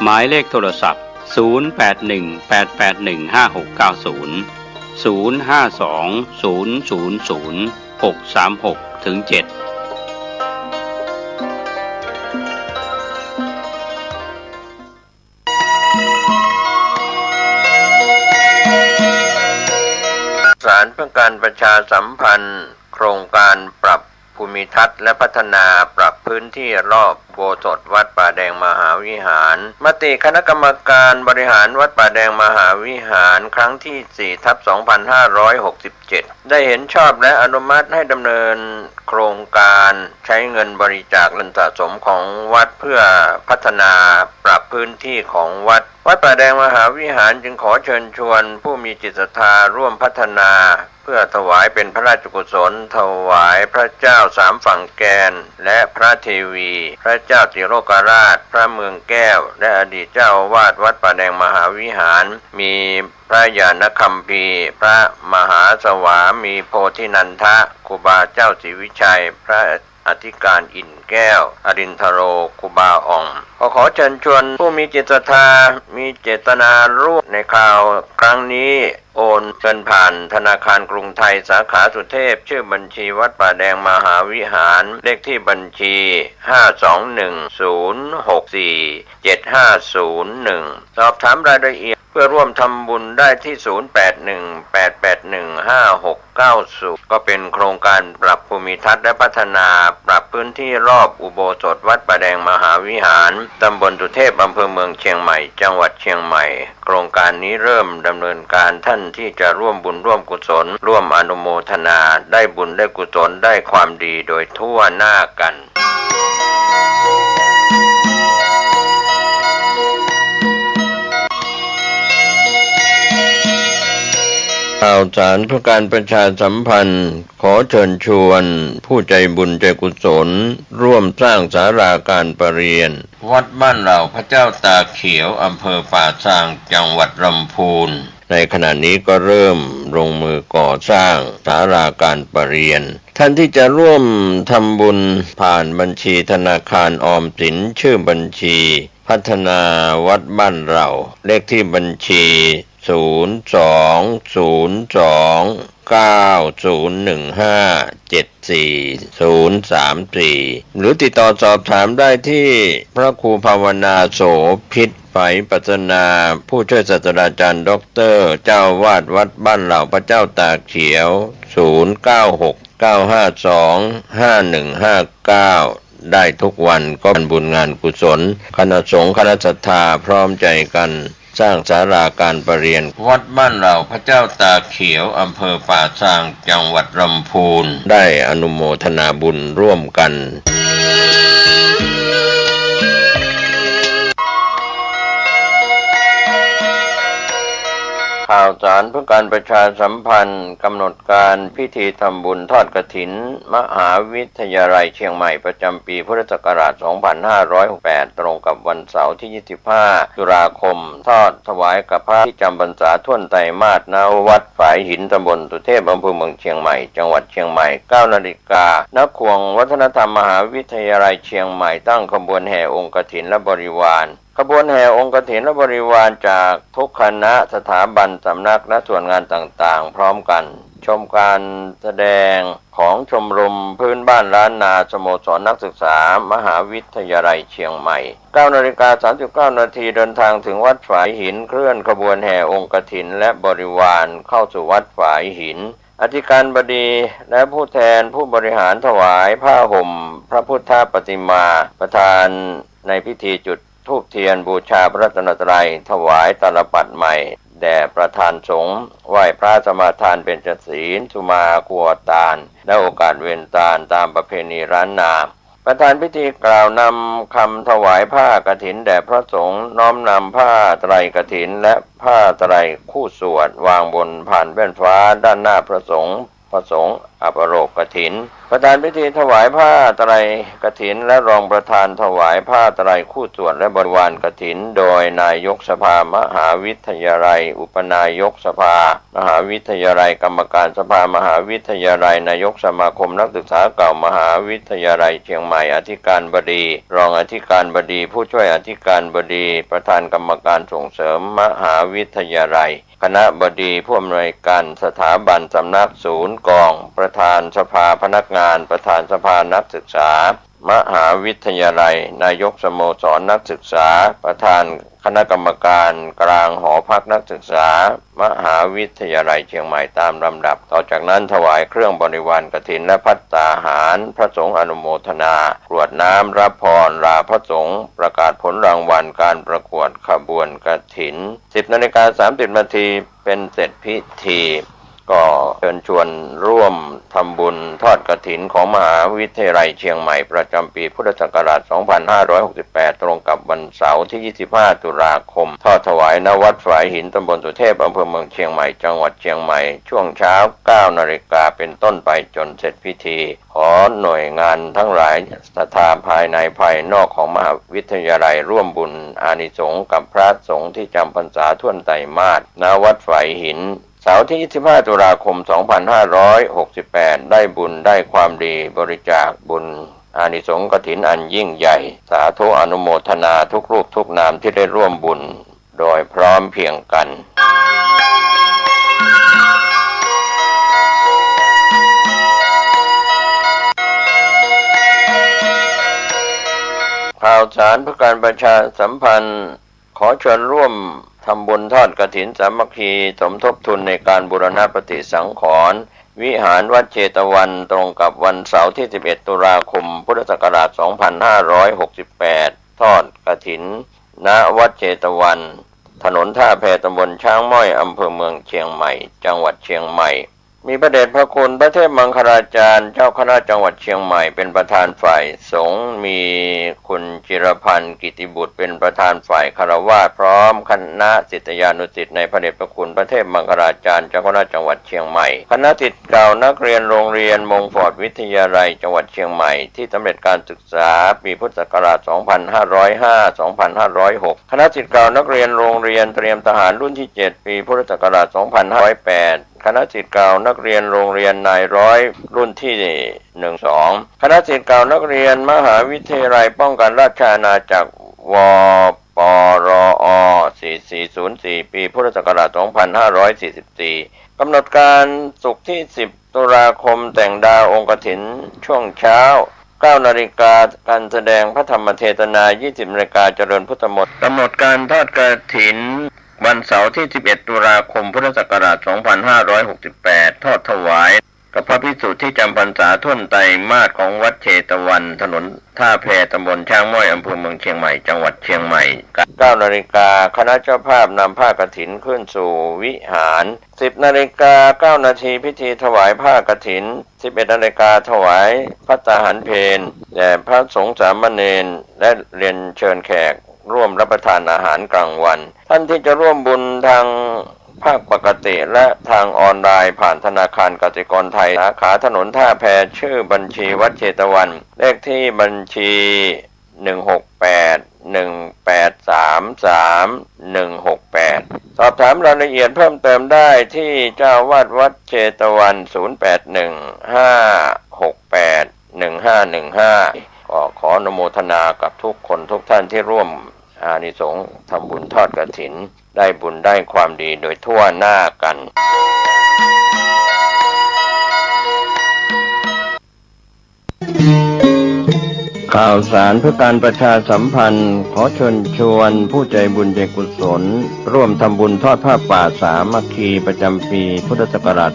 หมายเลขโทรศัพท์0818815690 052000636-7สารเพื่อการประชาสัมพันธ์โครงการปรับภูมิทัศน์และพัฒนาปรับพื้นที่รอบอุโบสถวัดป่าแดงมหาวิหารมติคณะกรรมการบริหารวัดป่าแดงมหาวิหารครั้งที่ 4/2567 ได้เห็นชอบและอนุมัติให้ดำเนินโครงการใช้เงินบริจาคเงินสะสมของวัดเพื่อพัฒนาปรับพื้นที่ของวัดป่าแดงมหาวิหารจึงขอเชิญชวนผู้มีจิตศรัทธาร่วมพัฒนาเพื่อถวายเป็นพระราชกุศลถวายพระเจ้าสามฝั่งแกนและพระเทวีพระเจ้าติโลกราชพระเมืองแก้วและอดีตเจ้าอาวาสวัดป่าแดงมหาวิหารมีพระญาณคัมภีร์พระมหาสวามีโพธินันทะครูบาเจ้าศรีวิชัยพระอธิการอินแก้วอรินทโรครูบาอ่องขอเชิญชวนผู้มีจิตศรัทธามีเจตนาร่วมในข่าวครั้งนี้โอนเงินผ่านธนาคารกรุงไทยสาขาสุเทพชื่อบัญชีวัดป่าแดงมหาวิหารเลขที่บัญชี521064750สอบถามรายละเอียดเพื่อร่วมทำบุญได้ที่0818815690ก็เป็นโครงการปรับภูมิทัศน์และพัฒนาปรับพื้นที่รอบอุโบสถวัดป่าแดงมหาวิหารตำบลสุเทพอำเภอเมืองเชียงใหม่จังหวัดเชียงใหม่โครงการนี้เริ่มดำเนินการท่านที่จะร่วมบุญร่วมกุศลร่วมอนุโมทนาได้บุญได้กุศลได้ความดีโดยทั่วหน้ากันข่าวสารเพื่อการประชาสัมพันธ์ขอเชิญชวนผู้ใจบุญใจกุศลร่วมสร้างศาลาการประเรียนวัดบ้านเหล่าพระเจ้าตาเขียวอำเภอป่าซางจังหวัดลำพูนในขณะนี้ก็เริ่มลงมือก่อสร้างศาลาการประเรียนท่านที่จะร่วมทำบุญผ่านบัญชีธนาคารออมสินชื่อบัญชีพัฒนาวัดบ้านเราเลขที่บัญชี02021574034หรือติดต่อสอบถามได้ที่พระครูภาวนาโสภิตไฝปัสนาผู้ช่วยศาสตราจารย์ด็อกเตอร์เจ้าวาดวัดบ้านเหล่าพระเจ้าตากเขียว0969525159ได้ทุกวันก็เป็นบุญงานกุศลคณะสงฆ์คณะศรัทธาพร้อมใจกันสร้างศาลาการประเรียนวัดบ้านเหล่าพระเจ้าตาเขียวอำเภอป่าซางจังหวัดลำพูนได้อนุโมทนาบุญร่วมกันข่าวสารเพื่อการประชาสัมพันธ์กำหนดการพิธีทำบุญทอดกฐินมหาวิทยาลัยเชียงใหม่ประจำปีพุทธศักราช 2568 ตรงกับวันเสาร์ที่ 25 ตุลาคมทอดถวายกับพระที่จำพรรษาท่วนไตรมาสณวัดฝายหินตำบลสุเทพอำเภอเมืองเชียงใหม่จังหวัดเชียงใหม่ 9 นาฬิกาณควงวัฒนธรรมมหาวิทยาลัยเชียงใหม่ตั้งขบวนแห่องค์กฐินและบริวารขบวนแห่องค์กฐินและบริวารจากทุกคณะสถาบันสำนักและส่วนงานต่างๆพร้อมกันชมการแสดงของชมรมพื้นบ้านล้านนาสโมสรนักศึกษามหาวิทยาลัยเชียงใหม่ 9:39 นาทีเดินทางถึงวัดฝายหินเคลื่อนขบวนแห่องค์กฐินและบริวารเข้าสู่วัดฝายหินอธิการบดีและผู้แทนผู้บริหารถวายผ้าห่มพระพุทธปฏิมาประธานในพิธีจุดธูปเทียนบูชาพระรัตนตรัยถวายตาลปัดใหม่แด่ประธานสงฆ์ไหว้พระสมาทานเบญจศีลสุมากัวตาลและโอกาสเวนตาลตามประเพณีร้านนาประธานพิธีกล่าวนำคำถวายผ้ากฐินแด่พระสงฆ์น้อมนำผ้าไตรกฐินและผ้าไตรคู่สวดวางบนผ่านแว่นฟ้าด้านหน้าพระสงฆ์ พระสงฆ์อัปโรกกฐินประธานพิธีถวายผ้าไตรกฐินและรองประธานถวายผ้าไตรคู่สวดและบริวารกฐินโดยนายกสภามหาวิทยาลัยอุปนายกสภามหาวิทยาลัยกรรมการสภามหาวิทยาลัยนายกสมาคมนักศึกษาเก่ามหาวิทยาลัยเชียงใหม่อธิการบดีรองอธิการบดีผู้ช่วยอธิการบดีประธานกรรมการส่งเสริมมหาวิทยาลัยคณะบดีผู้อำนวยการสถาบันสำนักศูนย์กองประธานสภาพนักงานประธานสภานักศึกษามหาวิทยาลัยนายกสโมสรนักศึกษาประธานคณะกรรมการกลางหอพักนักศึกษามหาวิทยาลัยเชียงใหม่ตามลำดับต่อจากนั้นถวายเครื่องบริวารกฐินและภัตตาหารพระสงฆ์อนุโมทนากรวดน้ำรับพรลาพระสงฆ์ประกาศผลรางวัลการประกวดขบวนกฐิน 10:30 น.เป็นเสร็จพิธีก็เชิญชวนร่วมทำบุญทอดกฐินของมหาวิทยาลัยเชียงใหม่ประจำปีพุทธศักราช 2568 ตรงกับวันเสาร์ที่ 25 ตุลาคมทอดถวายณวัดฝายหินตำบลสุเทพอำเภอเมืองเชียงใหม่จังหวัดเชียงใหม่ช่วงเช้า 9 นาฬิกาเป็นต้นไปจนเสร็จพิธีขอหน่วยงานทั้งหลายศรัทธาภายในภายนอกของมหาวิทยาลัยร่วมบุญอานิสงส์กับพระสงฆ์ที่จำพรรษาท่วนไตรมาสณวัดฝายหินเสาร์ที่ 25 ตุลาคม 2568 ได้บุญได้ความดีบริจาคบุญอานิสงส์กฐินอันยิ่งใหญ่สาธุอนุโมทนาทุกรูปทุกนามที่ได้ร่วมบุญโดยพร้อมเพรียงกันข่าวสารเพื่อการประชาสัมพันธ์ขอเชิญร่วมทำบุญทอดกฐินสามัคคีสมทบทุนในการบูรณะปฏิสังขรณ์วิหารวัดเชตวันตรงกับวันเสาร์ที่ 11 ตุลาคม พุทธศักราช 2568 ทอดกฐินณวัดเชตวันถนนท่าแพตำบลช้างม้อยอำเภอเมืองเชียงใหม่จังหวัดเชียงใหม่มีพระเดชพระคุณพระเทพมังคลาจารย์เจ้าคณะจังหวัดเชียงใหม่เป็นประธานฝ่ายสงฆ์มีคุณจิรพันธ์กิติบุตรเป็นประธานฝ่ายคฤหัสถ์พร้อมคณะศิษยานุศิษย์ในพระเดชพระคุณพระเทพมังคลาจารย์เจ้าคณะจังหวัดเชียงใหม่คณะศิษย์เก่านักเรียนโรงเรียนมงฟอร์ดวิทยาลัยจังหวัดเชียงใหม่ที่สำเร็จการศึกษาปีพุทธศักราช 2505-2506 คณะศิษย์เก่านักเรียนโรงเรียนเตรียมทหารรุ่นที่ 7 ปีพุทธศักราช 2508คณะศิษย์เก่านักเรียนโรงเรียนนายร้อยรุ่นที่ 12 คณะศิษย์เก่านักเรียนมหาวิทยาลัยป้องกันราชอาณาจักรวปรอ4404 ปีพุทธศักราช 2544 กำหนดการศุกร์ที่ 10 ตุลาคมแต่งดาวองค์กฐินช่วงเช้า 9 นาฬิกาการแสดงพระธรรมเทศนา 20 นาฬิกาเจริญพุทธมนต์กำหนดการทอดกฐินวันเสาร์ที่ 11 ตุลาคม พุทธศักราช 2568 ทอดถวายกับพระภิกษุที่จำพรรษาท่วนไตรมาสของวัดเชตวันถนนท่าแพตำบลช้างม้อยอำเภอเมืองเชียงใหม่จังหวัดเชียงใหม่ 9 นาฬิกาคณะเจ้าภาพนำผ้ากฐินขึ้นสู่วิหาร 10 นาฬิกา 9 นาทีพิธีถวายผ้ากฐิน 11 นาฬิกาถวายภัตตาหารเพลแด่พระสงฆ์สามเณรและเรียนเชิญแขกร่วมรับประทานอาหารกลางวันท่านที่จะร่วมบุญทางภาคปกติและทางออนไลน์ผ่านธนาคารกสิกรไทยสาขาถนนท่าแพชื่อบัญชีวัดเชตวันเลขที่บัญชี 16818331168 สอบถามรายละเอียดเพิ่มเติมได้ที่เจ้าวาดวัดเชตวัน 0815681515 ขออนุโมทนากับทุกคนทุกท่านที่ร่วมอานิสงส์ทำบุญทอดกฐินได้บุญได้ความดีโดยทั่วหน้ากันข่าวสารเพื่อการประชาสัมพันธ์ขอเชิญชวนผู้ใจบุญใจกุศลร่วมทำบุญทอดผ้าป่าสามัคคีประจำปีพุทธศักราช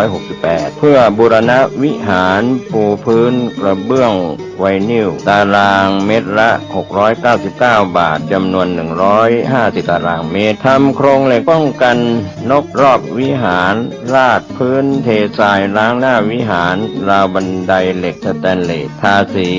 2568 เพื่อบูรณะวิหารปูพื้นกระเบื้องไวนิลตารางเมตรละ 699 บาทจำนวน 150 ตารางเมตรทำโครงเหล็กป้องกันนกรอบวิหารราดพื้นเททรายล้างหน้าวิหารราวบันไดเหล็กสแตนเลสทาสี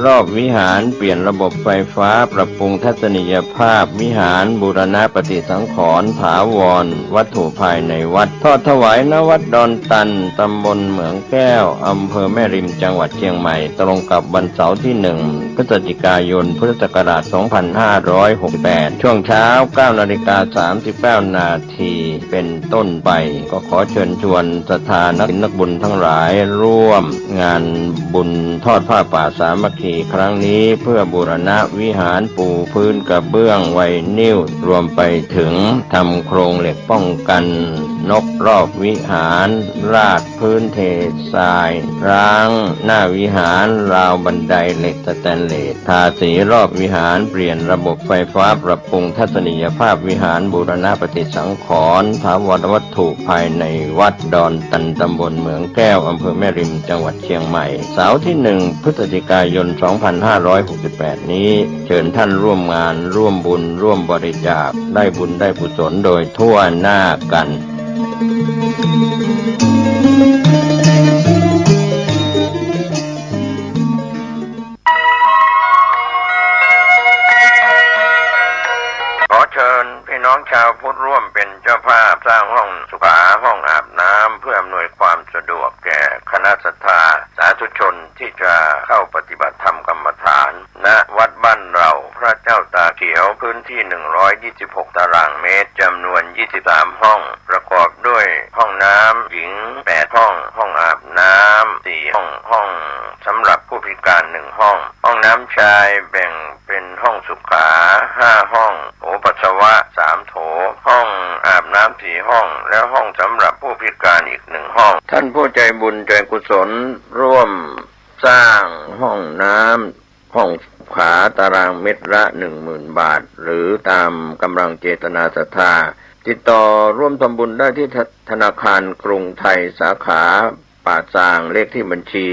รอบวิหารเปลี่ยนระบบไฟฟ้าปรับปรุงทัศนียภาพวิหารบูรณะปฏิสังขรณ์ถาวรวัตถุภายในวัดทอดถวายณวัดดอนตันตำบลเหมืองแก้วอำเภอแม่ริมจังหวัดเชียงใหม่ตรงกับวันเสาร์ที่ 1 พฤศจิกายนพุทธศักราช 2568 ช่วงเช้า 9:39 นาทีเป็นต้นไปก็ขอเชิญชวนศรัทธานักบุญทั้งหลายร่วมงานบุญทอดผ้าป่าสามัคคีครั้งนี้เพื่อบูรณะวิหารปูพื้นกระเบื้องไวนิลรวมไปถึงทำโครงเหล็กป้องกันนกรอบวิหารราดพื้นเททรายร้างหน้าวิหารราวบันไดเหล็กสแตนเลสทาสีรอบวิหารเปลี่ยนระบบไฟฟ้าปรับปรุงทัศนียภาพวิหารบูรณะปฏิสังขรณ์ถาวรวัตถุภายในวัดดอนตันตำบลเหมืองแก้วอำเภอแม่ริมจังหวัดเชียงใหม่เสาร์ที่ 1 พฤศจิกายน 2568 นี้เชิญท่านร่วมงานร่วมบุญร่วมบริจาคได้บุญได้กุศลโดยทั่วหน้ากันขอเชิญพี่น้องชาวพุทธร่วมเป็นเจ้าภาพสร้างห้องสุขาห้องอาบน้ำเพื่ออำนวยความสะดวกแก่คณะศรัทธาสาธุชนที่จะเข้าปฏิบัติธรรมกรรมฐานณวัดบ้านเราพระเจ้าตาเขียวพื้นที่126 ตารางเมตรจำนวน23ห้องประกอบด้วยห้องน้ำหญิง8ห้องห้องอาบน้ำ4ห้องสำหรับผู้พิการ1ห้องน้ำชายแบ่งเป็นห้องสุขา5ห้องโถปัสสาวะ3โถห้องอาบน้ำ4ห้องและห้องสำหรับผู้พิการอีก1ห้องท่านผู้ใจบุญใจกุศลร่วมสร้างห้องน้ำห้องขาตารางเมตรละ 10,000 บาทหรือตามกำลังเจตนาศรัทธาติดต่อร่วมทำบุญได้ที่ธนาคารกรุงไทยสาขาป่าซางเลขที่บัญชี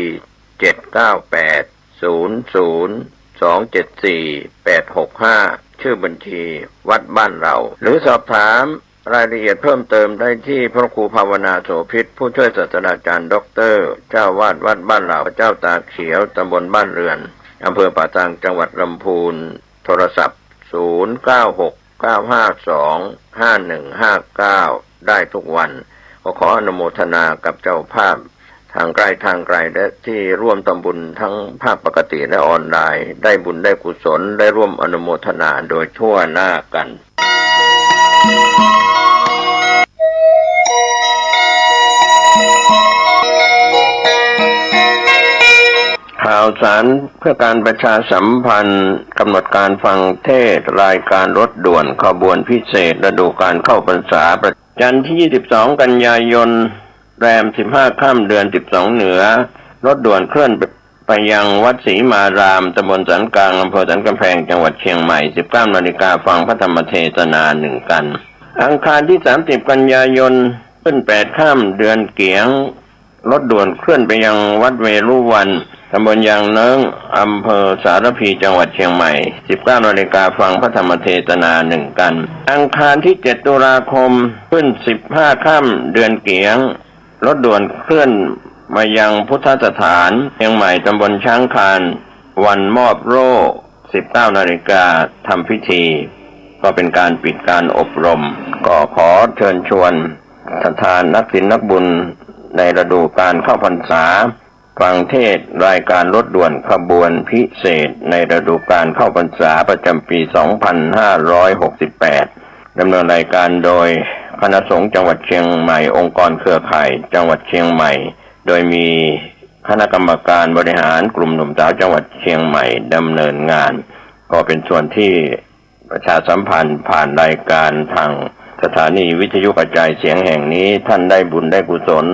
79800274865ชื่อบัญชีวัดบ้านเราหรือสอบถามรายละเอียดเพิ่มเติมได้ที่พระครูภาวนาโสภิตผู้ช่วยศาสตราจารย์ด็อกเตอร์เจ้าวาดวัดบ้านเราพระเจ้าตาเขียวตำบลบ้านเรือนอำเภอป่าซางจังหวัดลำพูนโทรศัพท์0969525159ได้ทุกวันขออนุโมทนากับเจ้าภาพทางไกลและที่ร่วมทำบุญทั้งภาคปกติและออนไลน์ได้บุญได้กุศลได้ร่วมอนุโมทนาโดยทั่วหน้ากันข่าวสารเพื่อการประชาสัมพันธ์กำหนดการฟังเทศรายการรถด่วนขบวนพิเศษฤดูกาลเข้าพรรษาประจันทร์ที่22กันยายนแรม15ค่ำเดือน12เหนือรถด่วนเคลื่อนไปยังวัดศรีมารามตำบลสันกลางอำเภอสันกำแพงจังหวัดเชียงใหม่ 19 นาฬิกาฟังพระธรรมเทศนา1กันอังคารที่30กันยายนขึ้น8ค่ำเดือนเกียงรถด่วนเคลื่อนไปยังวัดเวรุวันตำบลยางเนิ้งอำเภอสารพีจังหวัดเชียงใหม่ 19 นาฬิกาฟังพระธรรมเทศนา1กันอังคารที่7ตุลาคมขึ้น15ค่ำเดือนเกียงรถด่วนเคลื่อนมายังพุทธสถานเชียงใหม่ตำบลช้างคานวันมอบโล่ 19 นาฬิกาทำพิธีก็เป็นการปิดการอบรมก็ขอเชิญชวนศรัทธานักศีลนักบุญในฤดูกาลเข้าพรรษาฟังเทศรายการรถด่วนขบวนพิเศษในฤดูกาลเข้าพรรษาประจำปี 2568 ดำเนินรายการโดยคณะสงฆ์จังหวัดเชียงใหม่องค์กรเครือข่ายจังหวัดเชียงใหม่โดยมีคณะกรรมการบริหารกลุ่มหนุ่มสาวจังหวัดเชียงใหม่ดำเนินงานก็เป็นส่วนที่ประชาสัมพันธ์ผ่านรายการทางสถานีวิทยุกระจายเสียงแห่งนี้ท่านได้บุญได้กุศล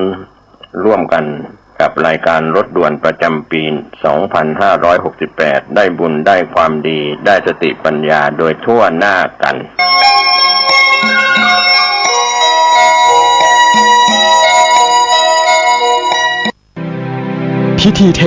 ร่วมกันกับรายการรถด่วนประจำปี 2568 ได้บุญได้ความดีได้สติปัญญาโดยทั่วหน้ากันพิธีเท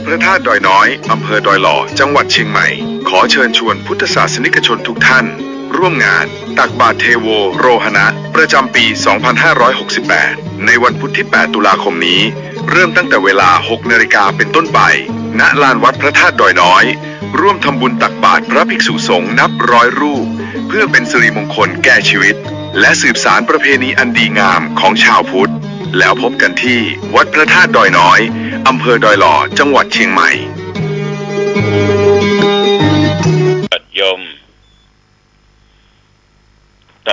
พระธาตุดอยน้อยอำเภอดอยหล่อจังหวัดเชียงใหม่ขอเชิญชวนพุทธศาสนิกชนทุกท่านร่วมงานตักบาตรเทโวโรหณะประจำปี 2568 ในวันพุธที่ 8 ตุลาคมนี้เริ่มตั้งแต่เวลา 6 นาฬิกาเป็นต้นไปณลานวัดพระธาตุดอยน้อยร่วมทำบุญตักบาตรพระภิกษุสงฆ์นับร้อยรูปเพื่อเป็นสิริมงคลแก่ชีวิตและสืบสานประเพณีอันดีงามของชาวพุทธแล้วพบกันที่วัดพระธาตุดอยน้อยอำเภอดอยหล่อจังหวัดเชียงใหม่